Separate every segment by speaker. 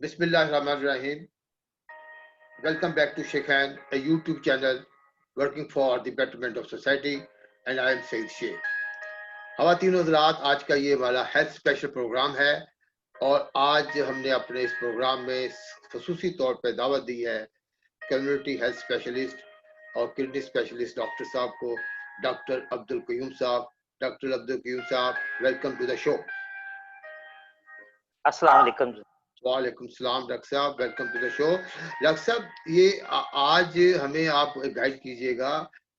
Speaker 1: Bismillahirrahmanirrahim. Welcome back to Shekhan, a YouTube channel working for the betterment of society, and I am Said Sheikh. ख़वातीन हज़रात, आज का ये वाला health special programme है और आज हमने अपने इस प्रोग्राम में ख़ुसूसी तौर पर दावत दी है कम्युनिटी हेल्थ स्पेशलिस्ट और किडनी स्पेशलिस्ट डॉक्टर साहब को, डॉक्टर अब्दुल क़य्यूम साहब। डॉक्टर अब्दुल क़य्यूम साहब, वेलकम टू द शो।
Speaker 2: अस्सलाम वालेकुम।
Speaker 1: वालेकुम सलाम डॉक्टर साहब, welcome to the show. Doctor साहब, ये आज हमें आप गाइड कीजिएगा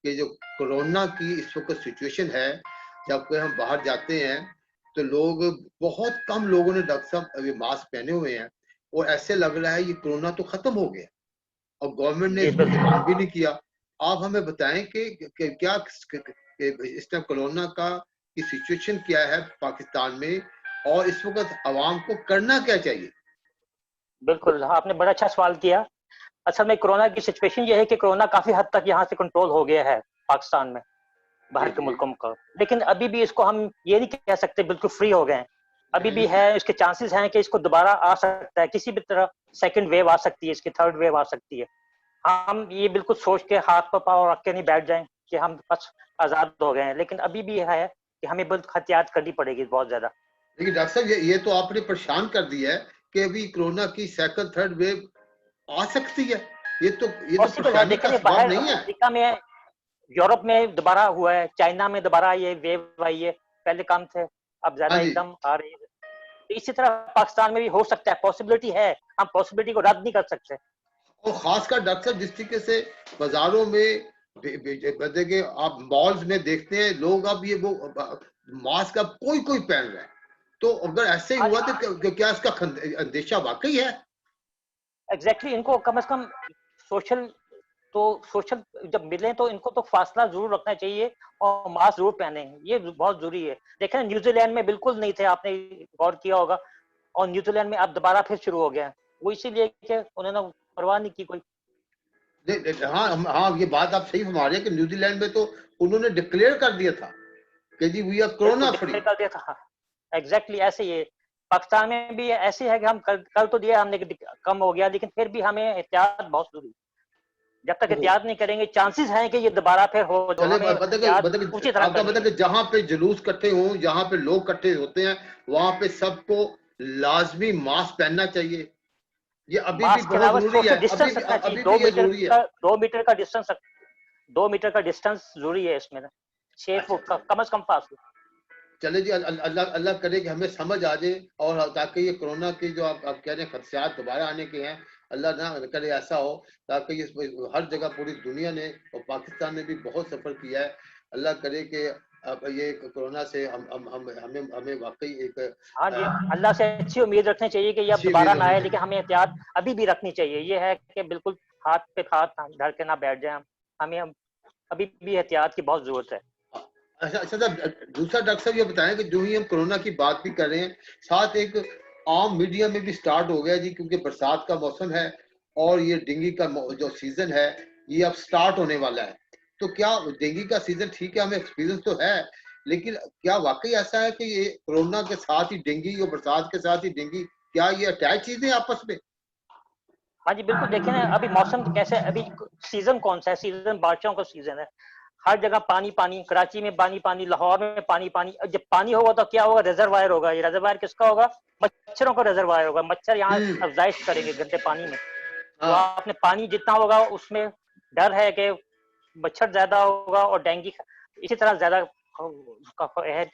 Speaker 1: कि जो कोरोना की इस वक्त सिचुएशन है, जब हम बाहर जाते हैं तो लोग, बहुत कम लोगों ने डॉक्टर साहब ये मास्क पहने हुए हैं और ऐसे लग रहा है ये कोरोना तो खत्म हो गया और गवर्नमेंट ने इसको ऐलान भी नहीं किया। आप हमें बताएं कि क्या इस टाइम कोरोना का की सिचुएशन क्या है पाकिस्तान में और इस वक्त आवाम को करना क्या चाहिए?
Speaker 2: बिल्कुल, आपने बड़ा अच्छा सवाल किया। असल में कोरोना की सिचुएशन ये है कि कोरोना काफी हद तक यहाँ से कंट्रोल हो गया है पाकिस्तान में, बाहर के मुल्कों का, लेकिन अभी भी इसको हम ये नहीं कह सकते बिल्कुल फ्री हो गए हैं। अभी भी है, इसके चांसेस हैं कि इसको दोबारा आ सकता है, किसी भी तरह सेकंड वेव आ सकती है, इसकी थर्ड वेव आ सकती है। हम ये बिल्कुल सोच के हाथ पर पाँव रख के नहीं बैठ जाएं कि हम बस आजाद हो गए हैं, लेकिन अभी भी है कि हमें बहुत एहतियात करनी पड़ेगी बहुत ज्यादा।
Speaker 1: लेकिन डॉक्टर साहब, ये तो आपने परेशान कर दिया है कि अभी कोरोना की सेकंड थर्ड वेव आ सकती है। ये तो परेशानी का सबब नहीं है।
Speaker 2: अमेरिका में, यूरोप में दोबारा हुआ है, चाइना में दोबारा ये वेव आई है, पहले कम थे, अब ज्यादा एकदम आ रही है। तो इसी तरह पाकिस्तान में भी हो सकता है, पॉसिबिलिटी है, हम पॉसिबिलिटी को रद्द नहीं कर सकते।
Speaker 1: और खासकर डॉक्टर साहब, जिस तरीके से बाजारों में देखिए, आप मॉल्स में देखते हैं लोग अब ये वो मास्क अब कोई कोई पहन रहा है, तो अगर ऐसे ही हुआ तो क्या इसका अंदेशा वाकई है?
Speaker 2: एग्जैक्टली, इनको कम से कम सोशल जब मिले तो इनको तो फासला जरूर रखना चाहिए और मास्क जरूर पहने, ये बहुत जरूरी है। देखें, न्यूजीलैंड में बिल्कुल नहीं थे, आपने गौर किया होगा, और न्यूजीलैंड में अब दोबारा फिर शुरू हो गया। वो इसीलिए कि उन्होंने परवाह नहीं की कोई।
Speaker 1: हाँ, ये बात आप सही फरमा रहे हैं कि न्यूजीलैंड में तो उन्होंने डिक्लेयर कर दिया था कि जी वी आर कोरोना फ्री
Speaker 2: कर दिया था। एग्जैक्टली ऐसे ही है, पाकिस्तान में भी ऐसे है कि हम कर तो दिया हमने, कम हो गया, लेकिन फिर भी हमें एहतियात बहुत जरूरी। जब तक एहतियात नहीं करेंगे चांसेस हैं कि ये दोबारा फिर हो।
Speaker 1: आपका मतलब कि जहाँ पे जुलूस इकट्ठे हों, जहाँ पे लोग इकट्ठे होते हैं, वहां पे सबको लाजमी मास्क पहनना चाहिए। ये अभी भी बहुत जरूरी है, अभी भी ये जरूरी है।
Speaker 2: 2 मीटर का डिस्टेंस, 2 मीटर का डिस्टेंस जरूरी है इसमें, 6 फुट का कम से कम फासला।
Speaker 1: चले जी, अल्लाह करे कि हमें समझ आ जाए और ताकि ये कोरोना की जो आप कह रहे हैं खदशात दोबारा आने के हैं, अल्लाह ना करे ऐसा हो, ताकि हर जगह पूरी दुनिया ने और पाकिस्तान ने भी बहुत सफर किया है। अल्लाह करे कि ये कोरोना से हमें वाकई एक,
Speaker 2: हाँ जी, अल्लाह से अच्छी उम्मीद रखनी चाहिए कि ये अब दोबारा ना आए, लेकिन हमें एहतियात अभी भी रखनी चाहिए। ये है कि बिल्कुल हाथ पे हाथ धर के ना बैठ जाए, हमें अभी भी एहतियात की बहुत जरूरत है।
Speaker 1: अच्छा दूसरा डॉक्टर साहब, ये बताएं कि जो ही हम कोरोना की बात भी कर रहे हैं, साथ एक आम मीडिया में भी स्टार्ट हो गया जी, क्योंकि बरसात का मौसम है और ये डेंगू का जो सीजन है ये अब स्टार्ट होने वाला है। तो क्या डेंगू का सीजन, ठीक है, हमें एक्सपीरियंस तो है, लेकिन क्या वाकई ऐसा है कि ये कोरोना के साथ ही डेंगू और बरसात के साथ ही डेंगू, क्या ये अटैच चीजें आपस में?
Speaker 2: हाँ जी बिल्कुल, देखें ना अभी मौसम कैसे, अभी सीजन कौन सा है, सीजन बारिशों का सीजन है, हर जगह पानी पानी, कराची में पानी पानी, लाहौर में पानी पानी। जब पानी होगा तो क्या होगा, रिजर्वायर होगा। ये रिजर्वायर किसका होगा? मच्छरों का रिजर्वायर होगा। मच्छर यहाँ अफजाइश करेंगे गंदे पानी में। तो आपने पानी जितना होगा उसमें डर है कि मच्छर ज्यादा होगा और डेंगू इसी तरह ज्यादा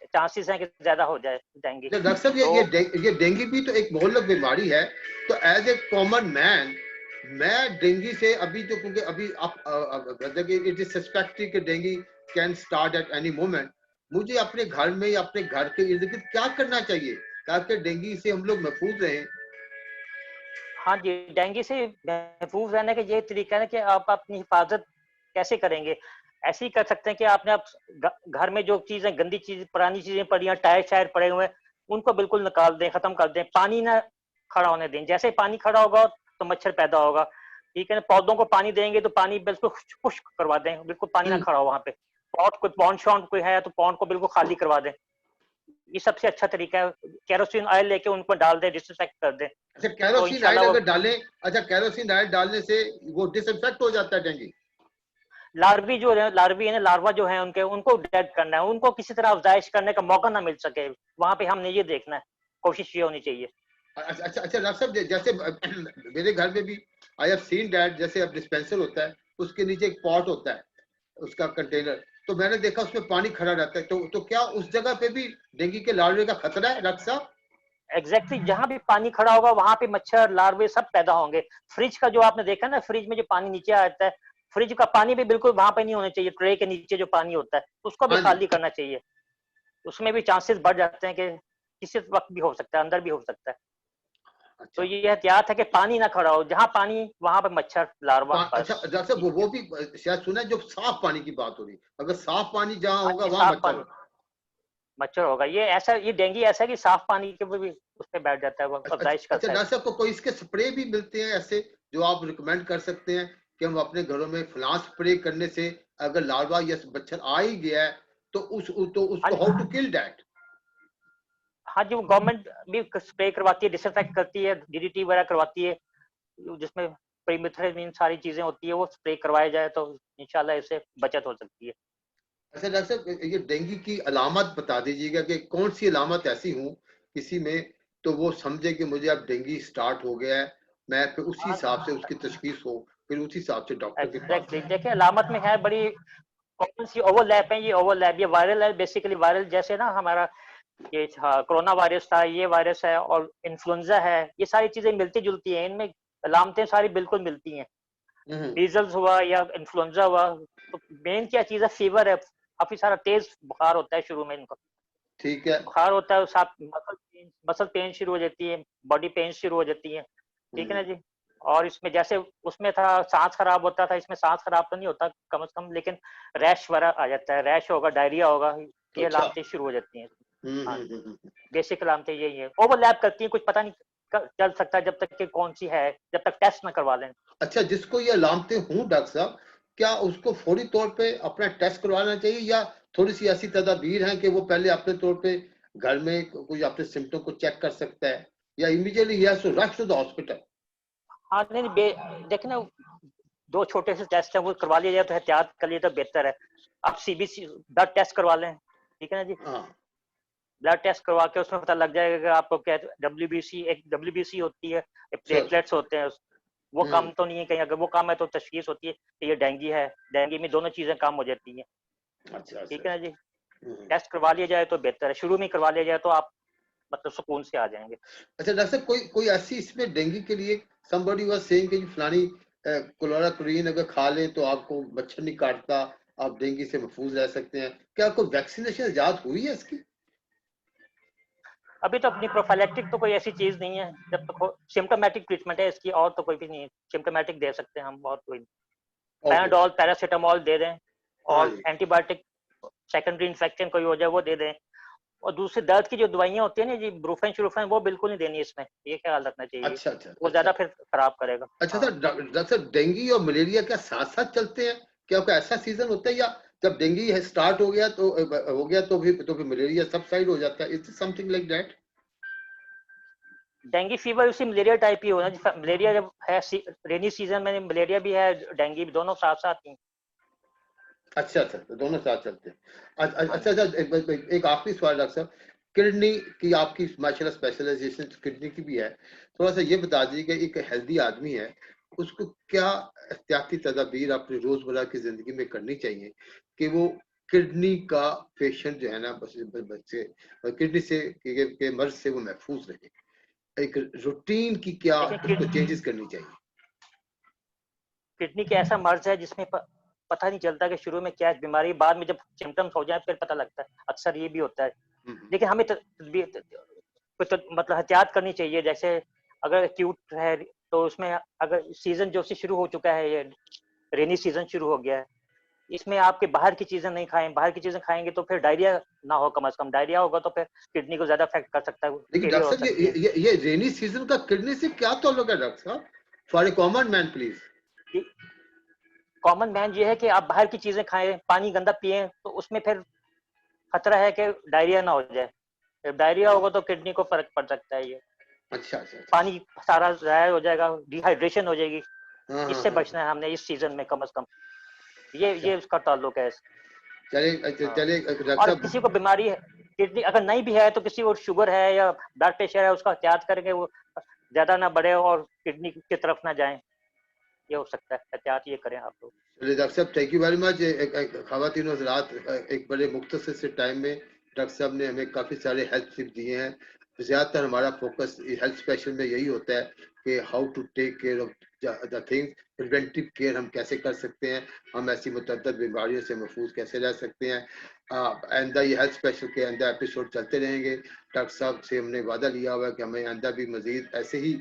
Speaker 2: चांसेस हैं कि ज्यादा हो जाए डेंगू।
Speaker 1: डॉक्टर साहब, ये डेंगू भी तो एक मोहल्लक बीमारी है, तो एज ए कॉमन मैन मैं डेंगू से अभी तो, क्योंकि अभी आप इट इज सस्पेक्टेड कि dengue can start at any moment, मुझे अपने घर में या अपने घर के इर्द गिर्द क्या करना चाहिए ताकि डेंगू से हम लोग महफूज रहें?
Speaker 2: हाँ जी, डेंगू से महफूज रहने का ये तरीका है कि आप अपनी हिफाजत कैसे करेंगे। ऐसे ही कर सकते हैं कि आपने आप घर में जो चीजें, गंदी चीज, पुरानी चीजें पड़ी हैं, टायर शायर पड़े हुए हैं, उनको बिल्कुल निकाल दें, खत्म कर दें। पानी ना खड़ा होने दें, जैसे ही पानी खड़ा होगा तो मच्छर पैदा होगा। ठीक है ना, पौधों को पानी देंगे तो पानी बिल्कुल खुश्क करवा दें, बिल्कुल पानी ना खड़ा हो वहां पे। पॉट कोई पॉन्ड शॉन्ड कोई है तो पॉन्ड को बिल्कुल खाली करवा दें। ये सबसे अच्छा तरीका है। केरोसिन ऑयल लेके उनको डाल दें, डिसइंफेक्ट कर दें।
Speaker 1: अच्छा,
Speaker 2: तो
Speaker 1: केरोसिन ऑयल
Speaker 2: इंशाल्लाह वो
Speaker 1: अगर डालें, अच्छा केरोसिन ऑयल डालने से वो डिसइंफेक्ट हो जाता है डेंगू?
Speaker 2: लार्वी जो है, लार्वी है ना, लार्वा जो है उनके, उनको डेड करना है, उनको किसी तरह अफजाइश करने का मौका ना मिल सके, वहां पे हमने ये देखना है, कोशिश ये होनी चाहिए।
Speaker 1: अच्छा अच्छा अच्छा डॉक्टर साहब, जैसे मेरे घर में भी आई हैव सीन दैट, जैसे अब डिस्पेंसर होता है उसके नीचे एक पॉट होता है, उसका कंटेनर, तो मैंने देखा उसमें पानी खड़ा रहता है, तो क्या उस जगह पे भी डेंगू के लार्वे का खतरा है डॉक्टर साहब?
Speaker 2: एग्जैक्टली जहां भी पानी खड़ा होगा वहां पे मच्छर, लार्वे सब पैदा होंगे। फ्रिज का जो आपने देखा ना, फ्रिज में जो पानी नीचे आता है, फ्रिज का पानी भी बिल्कुल वहां पे नहीं होना चाहिए, ट्रे के नीचे जो पानी होता है उसको भी
Speaker 1: हाँ जी।
Speaker 2: खाली करना चाहिए। उसमें भी चांसेस बढ़ जाते हैं कि किसी वक्त भी हो सकता है, अंदर भी हो सकता है। तो
Speaker 1: अच्छा
Speaker 2: ये एहतियात है कि पानी ना खड़ा हो, जहां पानी वहां पे मच्छर, लार्वा,
Speaker 1: अच्छा
Speaker 2: बस।
Speaker 1: डॉक्टर साहब, वो भी शायद सुना है, जो साफ पानी की बात हो रही, अगर साफ पानी जहाँ
Speaker 2: हाँ
Speaker 1: होगा
Speaker 2: जी,
Speaker 1: वहां
Speaker 2: साफ
Speaker 1: मच्छर
Speaker 2: पानी,
Speaker 1: होगा।
Speaker 2: मच्छर होगा। ये ऐसा, ये डेंगू ऐसा है कि साफ पानी के भी उस पे बैठ जाता है, वो
Speaker 1: अच्छा
Speaker 2: अफजाइश
Speaker 1: अच्छा
Speaker 2: करता है।
Speaker 1: डॉक्टर साहब, को कोई इसके स्प्रे भी मिलते हैं ऐसे जो आप रिकमेंड कर सकते हैं कि हम अपने घरों में फलां स्प्रे करने से अगर लार्वा या मच्छर आ ही गया है तो
Speaker 2: हाँ
Speaker 1: उसको हाउ टू
Speaker 2: जी,
Speaker 1: किल दैट?
Speaker 2: हाँ जी, वो गवर्नमेंट भी स्प्रे करवाती है, डिसइंफेक्ट करती है, डीडीटी वगैरह करवाती है, जिसमें पेरिमेथ्रिन सारी चीजें होती है, वो स्प्रे करवाया जाए तो इंशाल्लाह इससे बचत हो सकती है।
Speaker 1: अच्छा डॉक्टर साहब, ये डेंगू की अलामत बता दीजिएगा कि कौन सी अलामत ऐसी हूँ किसी में तो वो समझे कि मुझे अब डेंगू स्टार्ट हो गया है, मैं फिर उसी हिसाब से उसकी तशखीस हो, फिर उसी हिसाब से डॉक्टर के पास
Speaker 2: एग्जैक्टली,
Speaker 1: जाए।
Speaker 2: देखिए अलामत में है बड़ी कौन सी ओवरलैप है, ये ओवरलैप, ये वायरल है बेसिकली, वायरल जैसे ना हमारा ये कोरोना वायरस था, ये वायरस है, और इन्फ्लुएंजा है, ये सारी चीजें मिलती जुलती हैं, इनमें अलामतें सारी बिल्कुल मिलती हैं।
Speaker 1: हम्म।
Speaker 2: मीजल्स हुआ या इन्फ्लुएंजा हुआ, तो मेन क्या चीज है, फीवर है, काफी सारा तेज बुखार होता है शुरू में इनको,
Speaker 1: ठीक है।
Speaker 2: बुखार होता है, साथ मसल पेन शुरू हो जाती है, बॉडी पेन शुरू हो जाती है, ठीक है ना
Speaker 1: हम्म।
Speaker 2: जी। और इसमें जैसे उसमें था सांस खराब होता था, इसमें सांस खराब तो नहीं होता कम से कम, लेकिन रैश वगैरह आ जाता है, रैश होगा, डायरिया होगा, ये
Speaker 1: अच्छा।
Speaker 2: अलामतें शुरू हो जाती हैं। हाँ,
Speaker 1: हम्म।
Speaker 2: बेसिक अलामतें यही है, ओवरलैप करती है, कुछ पता नहीं चल सकता जब तक कि कौन सी है, जब तक टेस्ट ना करवा लें।
Speaker 1: अच्छा, जिसको ये अलामतें हों डॉक्टर साहब, क्या उसको फौरी तौर पे अपना टेस्ट करवाना चाहिए या थोड़ी सी ऐसी तदाबीर हैं कि वो पहले अपने तौर पे घर में कोई अपने सिम्टम को चेक कर सकता है या इमीडिएटली ही has to rush to the hospital?
Speaker 2: हाँ नहीं देखे ना, दो छोटे से टेस्ट है, वो करवा लिया जाए तो एहतियात कर लिए तो बेहतर है। आप सीबीसी ब्लड टेस्ट करवा लें, ठीक है ना जी।
Speaker 1: हाँ।
Speaker 2: ब्लड टेस्ट करवा के उसमें पता लग जाएगा कि आपको क्या, डब्ल्यूबीसी, एक डब्ल्यूबीसी होती है,
Speaker 1: सर।
Speaker 2: प्लेटलेट्स होते हैं, वो
Speaker 1: हम्म।
Speaker 2: कम तो नहीं है कहीं, अगर वो कम है तो तशखीस होती है कि ये डेंगू है, डेंगू में दोनों चीजें कम हो जाती हैं,
Speaker 1: अच्छा अच्छा
Speaker 2: ठीक है ना
Speaker 1: अच्छा।
Speaker 2: जी।
Speaker 1: हम्म।
Speaker 2: टेस्ट करवा लिया जाए तो बेहतर है, शुरू में ही करवा लिया जाए तो आप मतलब सुकून से आ जाएंगे।
Speaker 1: अच्छा डॉक्टर साहब, कोई कोई ऐसी इसमें डेंगू के लिए somebody was saying कि फलानी क्लोराक्वीन अगर खा लें तो आपको मच्छर नहीं काटता, आप डेंगू से महफूज रह सकते हैं, क्या कोई वैक्सीनेशन इजाद हुई है इसकी?
Speaker 2: अभी तो अपनी प्रोफाइलेक्टिक तो कोई ऐसी चीज नहीं है, जब तक सिम्टोमेटिक ट्रीटमेंट है इसकी, और तो कोई भी नहीं है, सिम्टोमेटिक दे सकते हैं हम, और कोई नहीं।
Speaker 1: ओके।
Speaker 2: पैराडोल, पैरासीटामोल दे दें,
Speaker 1: हाँ
Speaker 2: और
Speaker 1: जी।
Speaker 2: एंटीबायोटिक सेकेंडरी इन्फेक्शन कोई हो जाए वो दे दें, और दूसरी दर्द की जो दवाइयां होती है ना जी, ब्रूफेन शुरूफेन, वो बिल्कुल नहीं देनी इसमें, ये ख्याल रखना चाहिए,
Speaker 1: अच्छा अच्छा
Speaker 2: वो
Speaker 1: अच्छा।
Speaker 2: ज्यादा फिर खराब करेगा।
Speaker 1: अच्छा
Speaker 2: हाँ,
Speaker 1: सर, डॉक्टर साहब, डेंगू और मलेरिया क्या साथ साथ चलते हैं? क्या कोई ऐसा सीजन होता है या जब डेंगू है स्टार्ट हो गया तो फिर मलेरिया सब साइड हो जाता है? It's something like that?
Speaker 2: Dengue fever उसी मलेरिया टाइप ही होना, मलेरिया जब है रेनी सीजन में, मलेरिया भी है, डेंगू भी, दोनों साथ साथ ही।
Speaker 1: अच्छा अच्छा, तो दोनों साथ चलते हैं।
Speaker 2: हाँ
Speaker 1: अच्छा
Speaker 2: जी।
Speaker 1: अच्छा, एक आखिरी सवाल डॉक्टर साहब, किडनी की आपकी माशाल्लाह स्पेशलाइजेशन किडनी की भी है, थोड़ा सा ये बता दीजिए कि एक हेल्दी आदमी है उसको क्या एहतियाती तदाबीर अपनी रोजमर्रा की जिंदगी में करनी चाहिए कि वो किडनी का पेशेंट जो है ना बच्चे किडनी से के मर्ज से वो महफूज रहे, एक रूटीन की क्या
Speaker 2: देखिए,
Speaker 1: उसको चेंजेस करनी चाहिए?
Speaker 2: किडनी के ऐसा मर्ज है जिसमें पता नहीं चलता कि शुरू में क्या है बीमारी, बाद में जब सिम्टम्स हो जाए फिर पता लगता है, अक्सर ये भी होता है।
Speaker 1: हम्म।
Speaker 2: लेकिन हमें कुछ तो मतलब एहतियात करनी चाहिए, जैसे अगर एक्यूट है तो उसमें, अगर सीजन जो से शुरू हो चुका है, ये रेनी सीजन शुरू हो गया है, इसमें आपके बाहर की चीजें नहीं खाएं, बाहर की चीजें खाएंगे तो फिर डायरिया ना हो, कम से कम डायरिया होगा तो फिर किडनी को ज्यादा अफेक्ट कर सकता है,
Speaker 1: लेकिन
Speaker 2: फेलियर हो
Speaker 1: डॉक्टर साहब,
Speaker 2: सकती है।
Speaker 1: ये रेनी सीजन का किडनी से क्या ताल्लुक है डॉक्टर साहब? For a common man please.
Speaker 2: Common man ये है कि आप बाहर की चीजें खाएं, पानी गंदा पिए तो उसमें फिर खतरा है कि डायरिया ना हो जाए, डायरिया होगा तो किडनी को फर्क पड़ सकता है। ये
Speaker 1: अच्छा अच्छा अच्छा।
Speaker 2: पानी सारा ज़ाया हो जाएगा, डिहाइड्रेशन हो जाएगी।
Speaker 1: हाँ हाँ
Speaker 2: इससे
Speaker 1: हाँ।
Speaker 2: बचना है हमने इस सीजन में कम से कम।
Speaker 1: अच्छा
Speaker 2: ये उसका ताल्लुक है।
Speaker 1: चलिए
Speaker 2: हाँ।
Speaker 1: चलिए डॉक्टर
Speaker 2: और
Speaker 1: साहब।
Speaker 2: किसी को बीमारी है, किडनी अगर नहीं भी है तो किसी को शुगर है या ब्लड प्रेशर है, उसका एहतियात करके वो ज्यादा ना बढ़े और किडनी की तरफ ना जाए। ये हो सकता है, एहतियात ये करें आप लोग।
Speaker 1: चलिए डॉक्टर साहब, थैंक यू वेरी मच। खवातीन हज़रात, एक बड़े मुख्तसर से टाइम में डॉक्टर साहब ने हमें काफ़ी सारे हेल्थ टिप्स दिए हैं। ज़्यादातर हमारा फोकस हेल्थ स्पेशल में यही होता है कि how to take care of the things, preventive care हम कैसे कर सकते हैं, हम ऐसी मुतअद्दिद बीमारियों से महफूज कैसे रह सकते हैं। आइंदा ये हेल्थ स्पेशल के आइंदा एपिसोड चलते रहेंगे। डॉक्टर साहब से हमने वादा लिया हुआ है कि हमें आइंदा भी मज़ीद ऐसे ही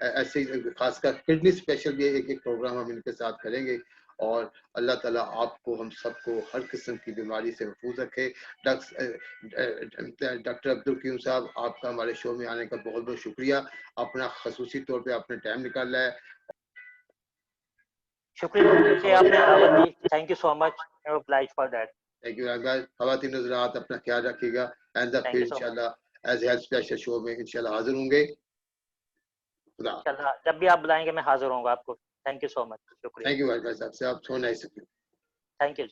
Speaker 1: खासकर किडनी स्पेशल भी एक एक प्रोग्राम हम इनके साथ करेंगे। और अल्लाह ताला आपको, हम सबको हर किस्म की बीमारी से महफूज रखे। डॉक्टर अब्दुल कीम साहब, आपका हमारे शो में आने का बहुत बहुत शुक्रिया। अपना खसूसी तौर पे आपने टाइम निकाला है।
Speaker 2: शुक्रिया, आपने दावत दी। Thank you so much, obliged for that.
Speaker 1: Thank you very much. खवातीन हज़रात, अपना ख्याल रखिएगा। आइंदा
Speaker 2: थैंक
Speaker 1: फिर
Speaker 2: यू सो मच।
Speaker 1: इंशाल्लाह एज हेल्थ स्पेशल शो में इंशाल्लाह हाजिर होंगे। खुदा।
Speaker 2: इंशाल्लाह जब भी आप बुलाएंगे मैं हाजिर होऊंगा आपको। थैंक यू सो मच, शुक्रिया।
Speaker 1: Thank you very much. आपसे आप सो नाइस।
Speaker 2: Thank you.